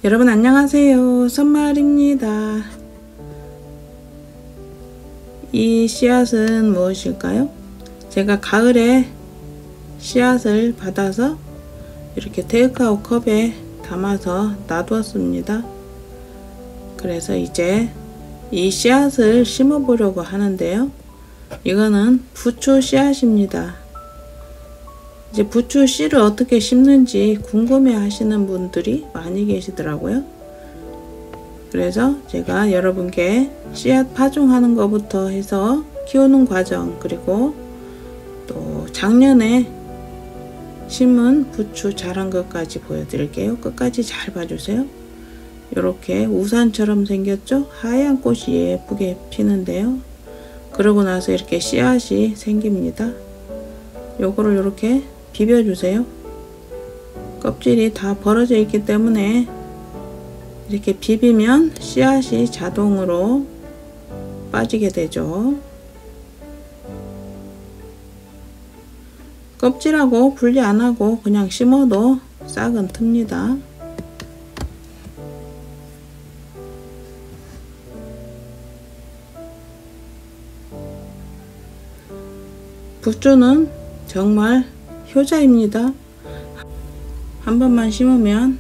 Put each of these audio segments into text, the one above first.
여러분 안녕하세요. 선말입니다. 이 씨앗은 무엇일까요? 제가 가을에 씨앗을 받아서 이렇게 테이크아웃 컵에 담아서 놔두었습니다. 그래서 이제 이 씨앗을 심어 보려고 하는데요. 이거는 부추 씨앗입니다. 이제 부추 씨를 어떻게 심는지 궁금해 하시는 분들이 많이 계시더라고요. 그래서 제가 여러분께 씨앗 파종하는 것부터 해서 키우는 과정, 그리고 또 작년에 심은 부추 자란 것까지 보여드릴게요. 끝까지 잘 봐주세요. 이렇게 우산처럼 생겼죠? 하얀 꽃이 예쁘게 피는데요. 그러고 나서 이렇게 씨앗이 생깁니다. 요거를 이렇게 비벼주세요. 껍질이 다 벌어져 있기 때문에 이렇게 비비면 씨앗이 자동으로 빠지게 되죠. 껍질하고 분리 안하고 그냥 심어도 싹은 틉니다. 부추는 정말 효자입니다. 한 번만 심으면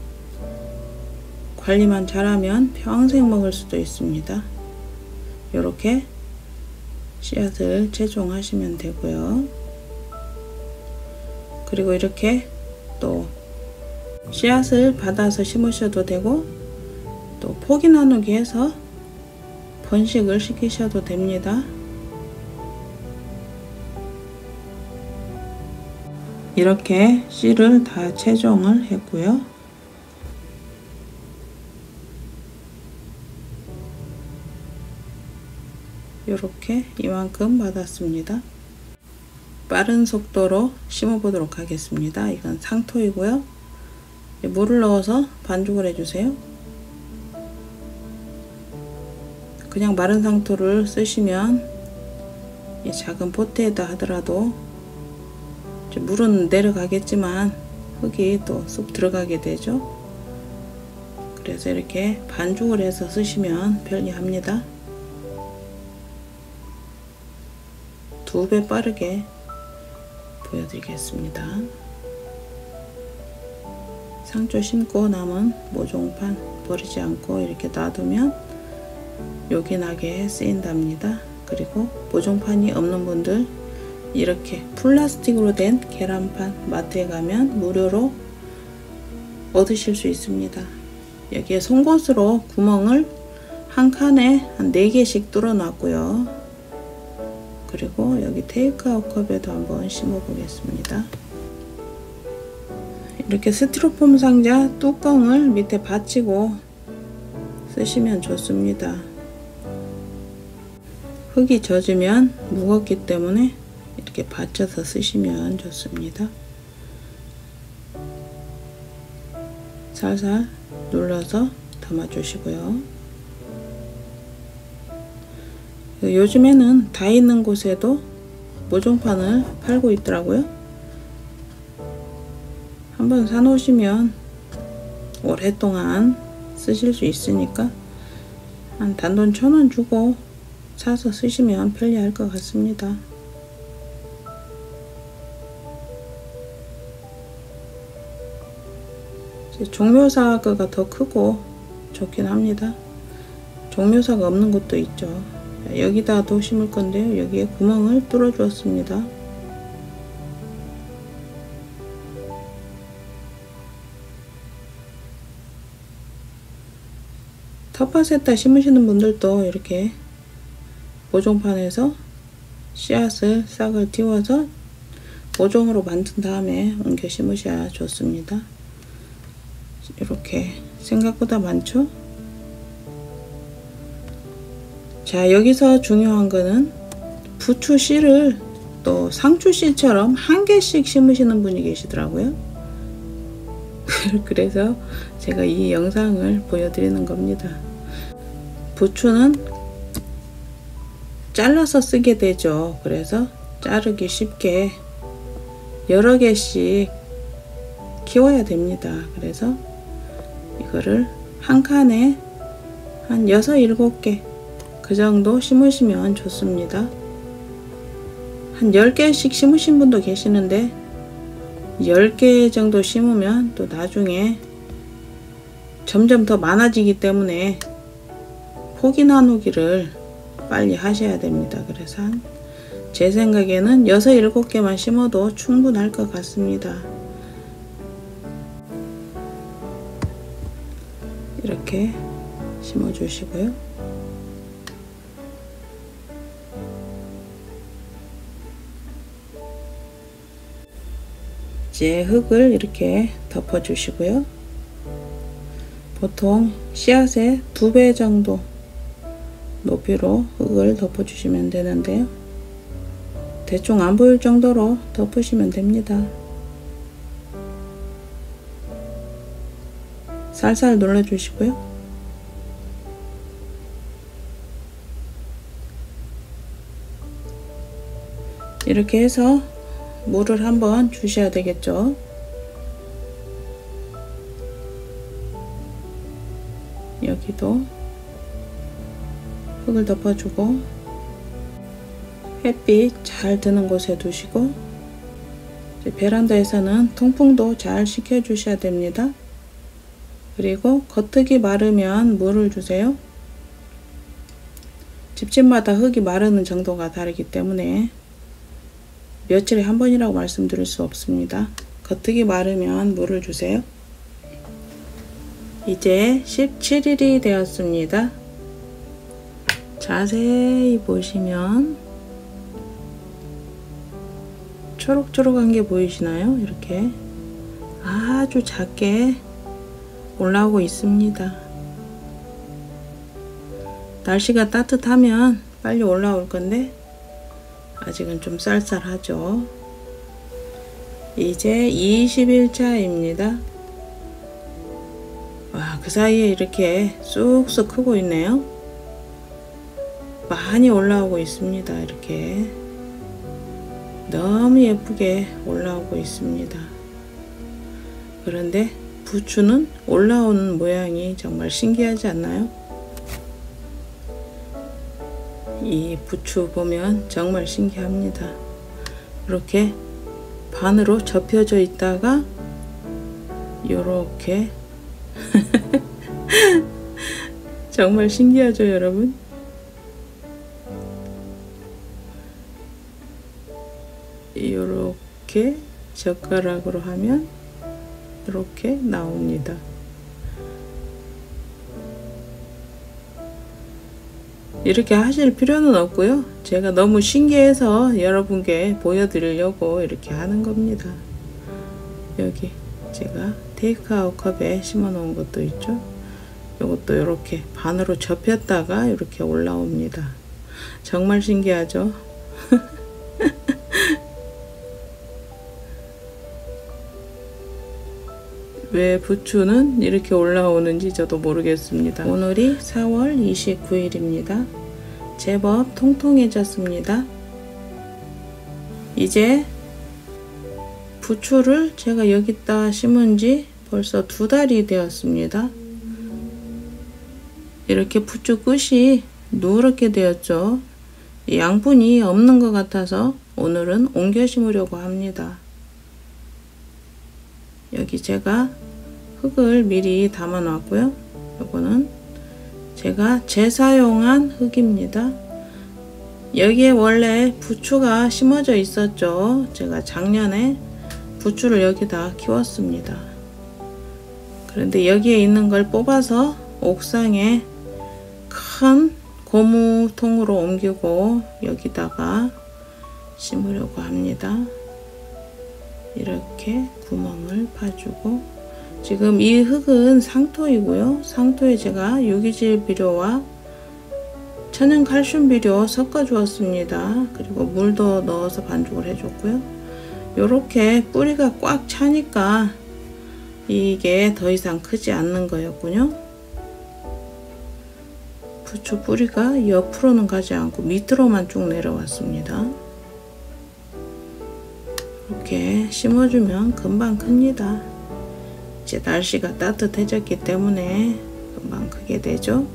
관리만 잘하면 평생 먹을 수도 있습니다. 이렇게 씨앗을 채종하시면 되고요. 그리고 이렇게 또 씨앗을 받아서 심으셔도 되고, 또 포기 나누기 해서 번식을 시키셔도 됩니다. 이렇게 씨를 다 채종을 했고요. 이렇게 이만큼 받았습니다. 빠른 속도로 심어 보도록 하겠습니다. 이건 상토이고요. 물을 넣어서 반죽을 해주세요. 그냥 마른 상토를 쓰시면 이 작은 포트에다 하더라도 물은 내려가겠지만 흙이 또 쑥 들어가게 되죠. 그래서 이렇게 반죽을 해서 쓰시면 편리합니다. 2배 빠르게 보여드리겠습니다. 상추 심고 남은 모종판 버리지 않고 이렇게 놔두면 요긴하게 쓰인답니다. 그리고 모종판이 없는 분들 이렇게 플라스틱으로 된 계란판 마트에 가면 무료로 얻으실 수 있습니다. 여기에 송곳으로 구멍을 한 칸에 한 4개씩 뚫어 놨고요. 그리고 여기 테이크아웃 컵에도 한번 심어 보겠습니다. 이렇게 스티로폼 상자 뚜껑을 밑에 받치고 쓰시면 좋습니다. 흙이 젖으면 무겁기 때문에 이렇게 받쳐서 쓰시면 좋습니다. 살살 눌러서 담아 주시고요. 요즘에는 다 있는 곳에도 모종판을 팔고 있더라고요. 한번 사 놓으시면 오랫동안 쓰실 수 있으니까 한 단돈 1,000원 주고 사서 쓰시면 편리할 것 같습니다. 종묘사과가 더 크고 좋긴 합니다. 종묘사가 없는 곳도 있죠. 여기다도 심을 건데요. 여기에 구멍을 뚫어 주었습니다. 텃밭에다 심으시는 분들도 이렇게 모종판에서 씨앗을 싹을 띄워서 모종으로 만든 다음에 옮겨 심으셔야 좋습니다. 이렇게 생각보다 많죠? 자, 여기서 중요한 거는 부추 씨를 또 상추 씨처럼 한 개씩 심으시는 분이 계시더라고요. 그래서 제가 이 영상을 보여드리는 겁니다. 부추는 잘라서 쓰게 되죠. 그래서 자르기 쉽게 여러 개씩 키워야 됩니다. 그래서 이거를 한 칸에 한 6, 7개 그 정도 심으시면 좋습니다. 한 10개씩 심으신 분도 계시는데 10개 정도 심으면 또 나중에 점점 더 많아지기 때문에 포기 나누기를 빨리 하셔야 됩니다. 그래서 제 생각에는 6, 7개만 심어도 충분할 것 같습니다. 이렇게 심어 주시고요. 이제 흙을 이렇게 덮어 주시고요. 보통 씨앗의 2배 정도 높이로 흙을 덮어 주시면 되는데요. 대충 안 보일 정도로 덮으시면 됩니다. 살살 눌러 주시고요. 이렇게 해서 물을 한번 주셔야 되겠죠. 여기도 흙을 덮어주고 햇빛 잘 드는 곳에 두시고, 베란다에서는 통풍도 잘 시켜 주셔야 됩니다. 그리고 겉흙이 마르면 물을 주세요. 집집마다 흙이 마르는 정도가 다르기 때문에 며칠에 한 번이라고 말씀드릴 수 없습니다. 겉흙이 마르면 물을 주세요. 이제 17일이 되었습니다. 자세히 보시면 초록초록한 게 보이시나요? 이렇게 아주 작게 올라오고 있습니다. 날씨가 따뜻하면 빨리 올라올 건데 아직은 좀 쌀쌀하죠. 이제 20일차입니다. 와, 그 사이에 이렇게 쑥쑥 크고 있네요. 많이 올라오고 있습니다. 이렇게 너무 예쁘게 올라오고 있습니다. 그런데 부추는 올라오는 모양이 정말 신기하지 않나요? 이 부추 보면 정말 신기합니다. 이렇게 반으로 접혀져 있다가 요렇게 정말 신기하죠, 여러분? 요렇게 젓가락으로 하면 이렇게 나옵니다. 이렇게 하실 필요는 없고요. 제가 너무 신기해서 여러분께 보여드리려고 이렇게 하는 겁니다. 여기 제가 테이크아웃 컵에 심어 놓은 것도 있죠. 이것도 이렇게 반으로 접혔다가 이렇게 올라옵니다. 정말 신기하죠? 왜 부추는 이렇게 올라오는지 저도 모르겠습니다. 오늘이 4월 29일입니다. 제법 통통해졌습니다. 이제 부추를 제가 여기다 심은 지 벌써 2달이 되었습니다. 이렇게 부추 끝이 누렇게 되었죠. 양분이 없는 것 같아서 오늘은 옮겨 심으려고 합니다. 여기 제가 흙을 미리 담아 놨고요. 이거는 제가 재사용한 흙입니다. 여기에 원래 부추가 심어져 있었죠. 제가 작년에 부추를 여기다 키웠습니다. 그런데 여기에 있는 걸 뽑아서 옥상에 큰 고무통으로 옮기고 여기다가 심으려고 합니다. 이렇게 구멍을 파주고, 지금 이 흙은 상토이고요. 상토에 제가 유기질 비료와 천연 칼슘 비료 섞어 주었습니다. 그리고 물도 넣어서 반죽을 해줬고요. 이렇게 뿌리가 꽉 차니까 이게 더 이상 크지 않는 거였군요. 부추 뿌리가 옆으로는 가지 않고 밑으로만 쭉 내려왔습니다. 이렇게 심어주면 금방 큽니다. 이제 날씨가 따뜻해졌기 때문에 금방 크게 되죠.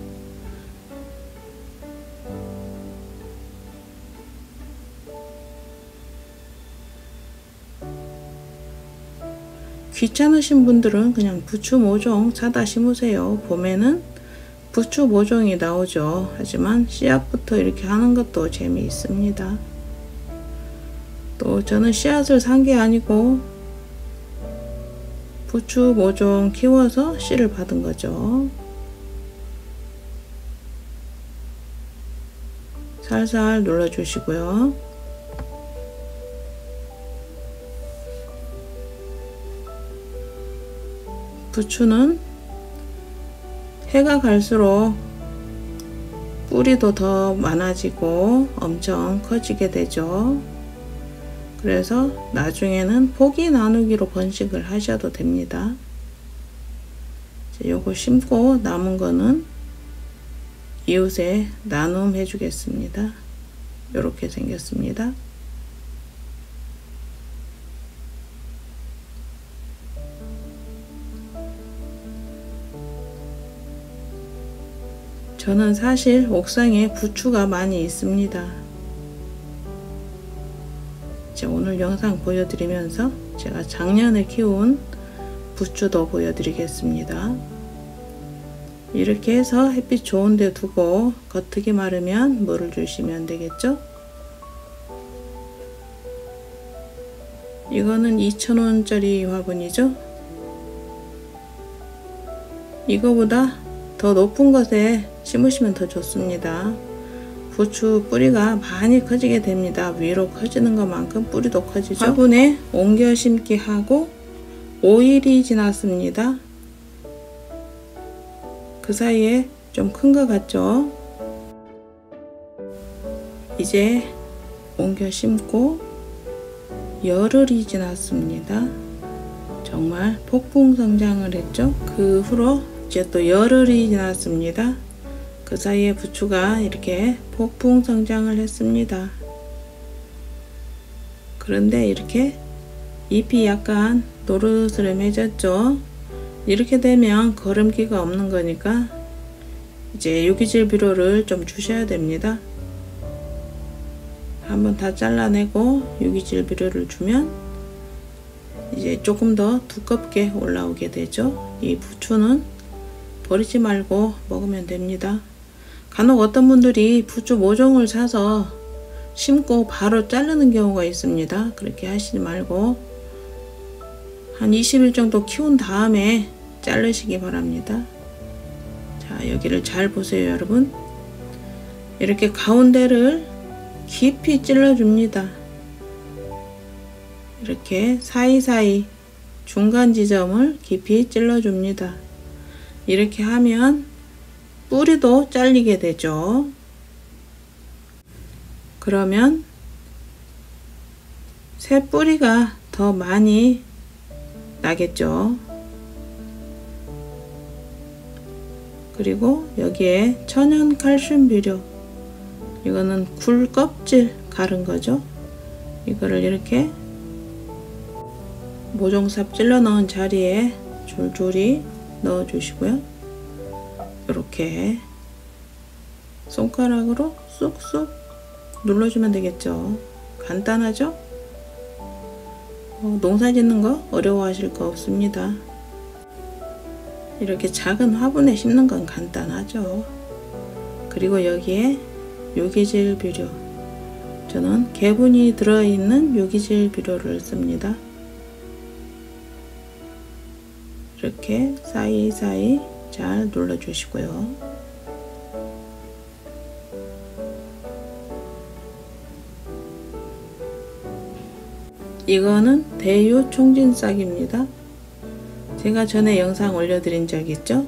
귀찮으신 분들은 그냥 부추 모종 사다 심으세요. 봄에는 부추 모종이 나오죠. 하지만 씨앗부터 이렇게 하는 것도 재미있습니다. 또 저는 씨앗을 산 게 아니고 부추 모종 키워서 씨를 받은 거죠. 살살 눌러 주시고요. 부추는 해가 갈수록 뿌리도 더 많아지고 엄청 커지게 되죠. 그래서 나중에는 포기 나누기로 번식을 하셔도 됩니다. 요거 심고 남은 거는 이웃에 나눔해 주겠습니다. 이렇게 생겼습니다. 저는 사실 옥상에 부추가 많이 있습니다. 오늘 영상 보여드리면서 제가 작년에 키운 부추도 보여드리겠습니다. 이렇게 해서 햇빛 좋은 데 두고 겉흙이 마르면 물을 주시면 되겠죠. 이거는 2,000원짜리 화분이죠. 이거보다 더 높은 것에 심으시면 더 좋습니다. 부추 뿌리가 많이 커지게 됩니다. 위로 커지는 것만큼 뿌리도 커지죠. 화분에 옮겨 심기 하고 5일이 지났습니다. 그 사이에 좀 큰 것 같죠? 이제 옮겨 심고 열흘이 지났습니다. 정말 폭풍 성장을 했죠. 그 후로 이제 또 열흘이 지났습니다. 그 사이에 부추가 이렇게 폭풍 성장을 했습니다. 그런데 이렇게 잎이 약간 노르스름해졌죠. 이렇게 되면 거름기가 없는 거니까 이제 유기질 비료를 좀 주셔야 됩니다. 한번 다 잘라내고 유기질 비료를 주면 이제 조금 더 두껍게 올라오게 되죠. 이 부추는 버리지 말고 먹으면 됩니다. 간혹 어떤 분들이 부추 모종을 사서 심고 바로 자르는 경우가 있습니다. 그렇게 하시지 말고 한 20일 정도 키운 다음에 자르시기 바랍니다. 자, 여기를 잘 보세요, 여러분. 이렇게 가운데를 깊이 찔러 줍니다. 이렇게 사이사이 중간 지점을 깊이 찔러 줍니다. 이렇게 하면 뿌리도 잘리게 되죠. 그러면 새 뿌리가 더 많이 나겠죠. 그리고 여기에 천연 칼슘 비료, 이거는 굴 껍질 갈은 거죠. 이거를 이렇게 모종삽 찔러 넣은 자리에 줄줄이 넣어 주시고요. 이렇게 손가락으로 쑥쑥 눌러주면 되겠죠. 간단하죠? 농사 짓는 거 어려워하실 거 없습니다. 이렇게 작은 화분에 심는 건 간단하죠. 그리고 여기에 유기질 비료, 저는 개분이 들어있는 유기질 비료를 씁니다. 이렇게 사이사이 잘 눌러 주시고요. 이거는 대유 총진싹입니다. 제가 전에 영상 올려드린 적 있죠?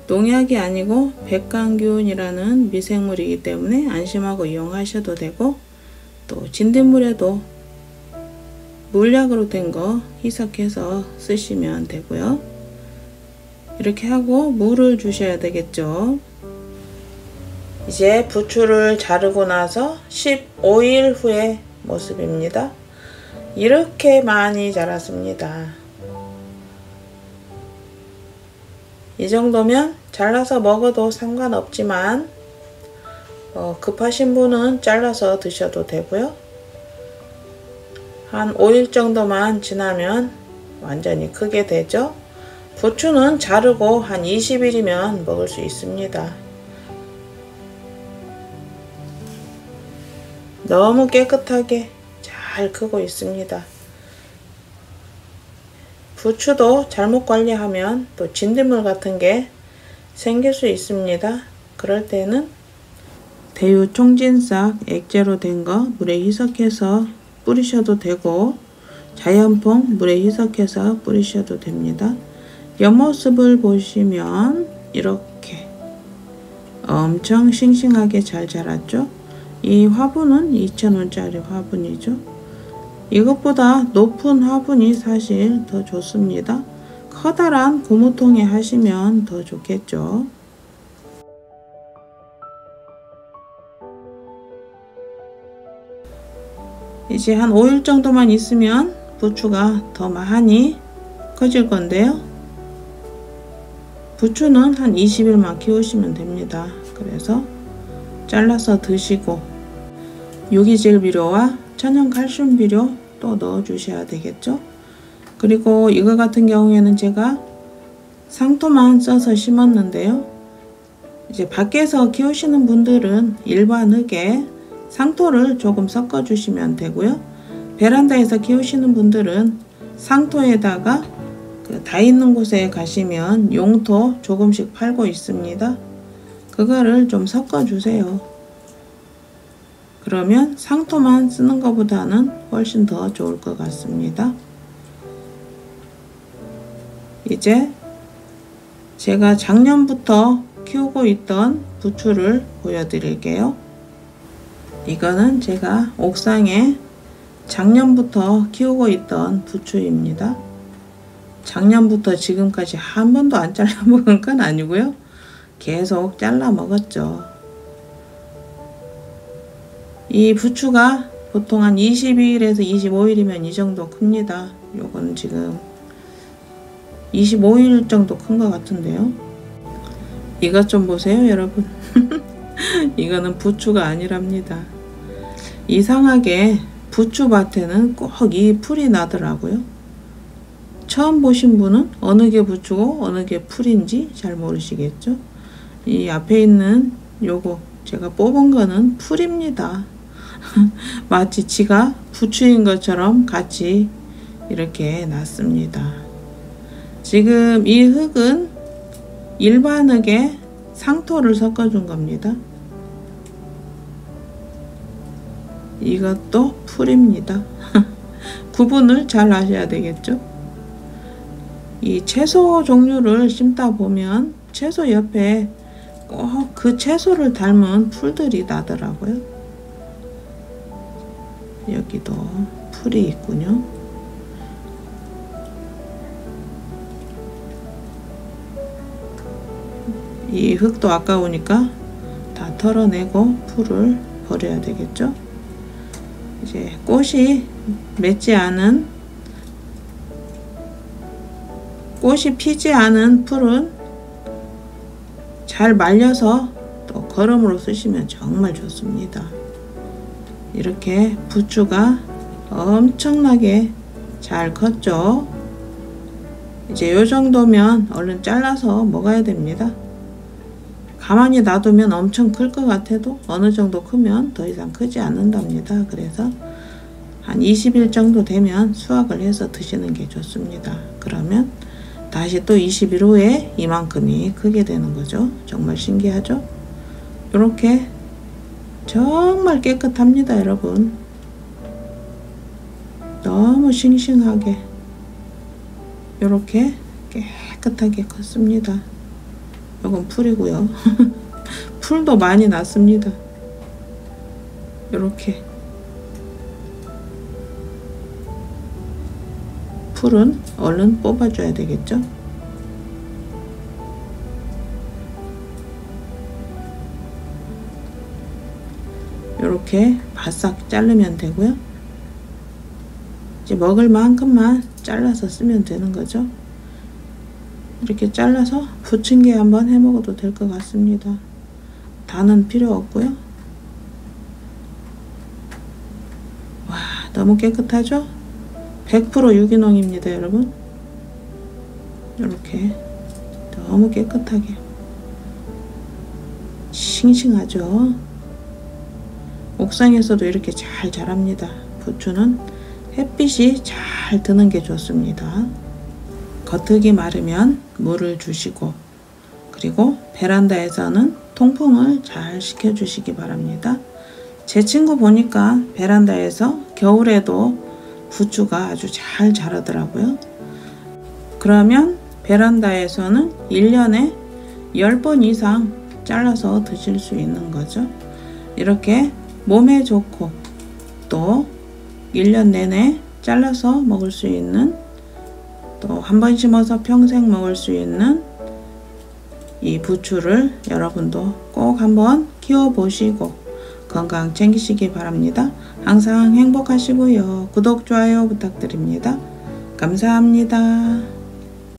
농약이 아니고 백광균이라는 미생물이기 때문에 안심하고 이용하셔도 되고, 또 진딧물에도 물약으로 된 거 희석해서 쓰시면 되고요. 이렇게 하고 물을 주셔야 되겠죠. 이제 부추를 자르고 나서 15일 후의 모습입니다. 이렇게 많이 자랐습니다. 이 정도면 잘라서 먹어도 상관없지만 급하신 분은 잘라서 드셔도 되고요. 한 5일 정도만 지나면 완전히 크게 되죠. 부추는 자르고 한 20일이면 먹을 수 있습니다. 너무 깨끗하게 잘 크고 있습니다. 부추도 잘못 관리하면 또 진딧물 같은 게 생길 수 있습니다. 그럴 때는 대유 총진싹 액제로 된 거 물에 희석해서 뿌리셔도 되고, 자연퐁 물에 희석해서 뿌리셔도 됩니다. 옆모습을 보시면 이렇게 엄청 싱싱하게 잘 자랐죠. 이 화분은 2,000원짜리 화분이죠. 이것보다 높은 화분이 사실 더 좋습니다. 커다란 고무통에 하시면 더 좋겠죠. 이제 한 5일 정도만 있으면 부추가 더 많이 커질 건데요. 부추는 한 20일만 키우시면 됩니다. 그래서 잘라서 드시고, 유기질 비료와 천연 칼슘 비료 또 넣어 주셔야 되겠죠. 그리고 이거 같은 경우에는 제가 상토만 써서 심었는데요. 이제 밖에서 키우시는 분들은 일반 흙에 상토를 조금 섞어 주시면 되고요. 베란다에서 키우시는 분들은 상토에다가 다 있는 곳에 가시면 용토 조금씩 팔고 있습니다. 그거를 좀 섞어 주세요. 그러면 상토만 쓰는 것보다는 훨씬 더 좋을 것 같습니다. 이제 제가 작년부터 키우고 있던 부추를 보여드릴게요. 이거는 제가 옥상에 작년부터 키우고 있던 부추입니다. 작년부터 지금까지 한 번도 안 잘라 먹은 건 아니고요. 계속 잘라 먹었죠. 이 부추가 보통 한 22일에서 25일이면 이 정도 큽니다. 요건 지금 25일 정도 큰 것 같은데요. 이것 좀 보세요, 여러분. 이거는 부추가 아니랍니다. 이상하게 부추밭에는 꼭 이 풀이 나더라고요. 처음 보신 분은 어느 게 부추고 어느 게 풀인지 잘 모르시겠죠. 이 앞에 있는 요거 제가 뽑은 거는 풀입니다. 마치 지가 부추인 것처럼 같이 이렇게 났습니다. 지금 이 흙은 일반 흙에 상토를 섞어 준 겁니다. 이것도 풀입니다. 구분을 잘 하셔야 되겠죠. 이 채소 종류를 심다 보면 채소 옆에 꼭 그 채소를 닮은 풀들이 나더라고요. 여기도 풀이 있군요. 이 흙도 아까우니까 다 털어내고 풀을 버려야 되겠죠. 이제 꽃이 맺지 않은, 꽃이 피지 않은 풀은 잘 말려서 또 거름으로 쓰시면 정말 좋습니다. 이렇게 부추가 엄청나게 잘 컸죠. 이제 요 정도면 얼른 잘라서 먹어야 됩니다. 가만히 놔두면 엄청 클 것 같아도 어느 정도 크면 더 이상 크지 않는답니다. 그래서 한 20일 정도 되면 수확을 해서 드시는 게 좋습니다. 그러면 다시 또 20일 후에 이만큼이 크게 되는 거죠. 정말 신기하죠? 이렇게 정말 깨끗합니다, 여러분. 너무 싱싱하게 이렇게 깨끗하게 컸습니다. 이건 풀이고요. 풀도 많이 났습니다. 이렇게 풀은 얼른 뽑아줘야 되겠죠. 이렇게 바싹 자르면 되고요. 이제 먹을 만큼만 잘라서 쓰면 되는 거죠. 이렇게 잘라서 부침개 한번 해 먹어도 될 것 같습니다. 다는 필요 없고요. 와, 너무 깨끗하죠? 100% 유기농입니다, 여러분. 이렇게 너무 깨끗하게 싱싱하죠? 옥상에서도 이렇게 잘 자랍니다. 부추는 햇빛이 잘 드는 게 좋습니다. 겉흙이 마르면 물을 주시고, 그리고 베란다에서는 통풍을 잘 시켜주시기 바랍니다. 제 친구 보니까 베란다에서 겨울에도 부추가 아주 잘 자라더라고요. 그러면 베란다에서는 1년에 10번 이상 잘라서 드실 수 있는 거죠. 이렇게 몸에 좋고 또 1년 내내 잘라서 먹을 수 있는, 또 한 번 심어서 평생 먹을 수 있는 이 부추를 여러분도 꼭 한번 키워 보시고 건강 챙기시기 바랍니다. 항상 행복하시고요. 구독, 좋아요 부탁드립니다. 감사합니다.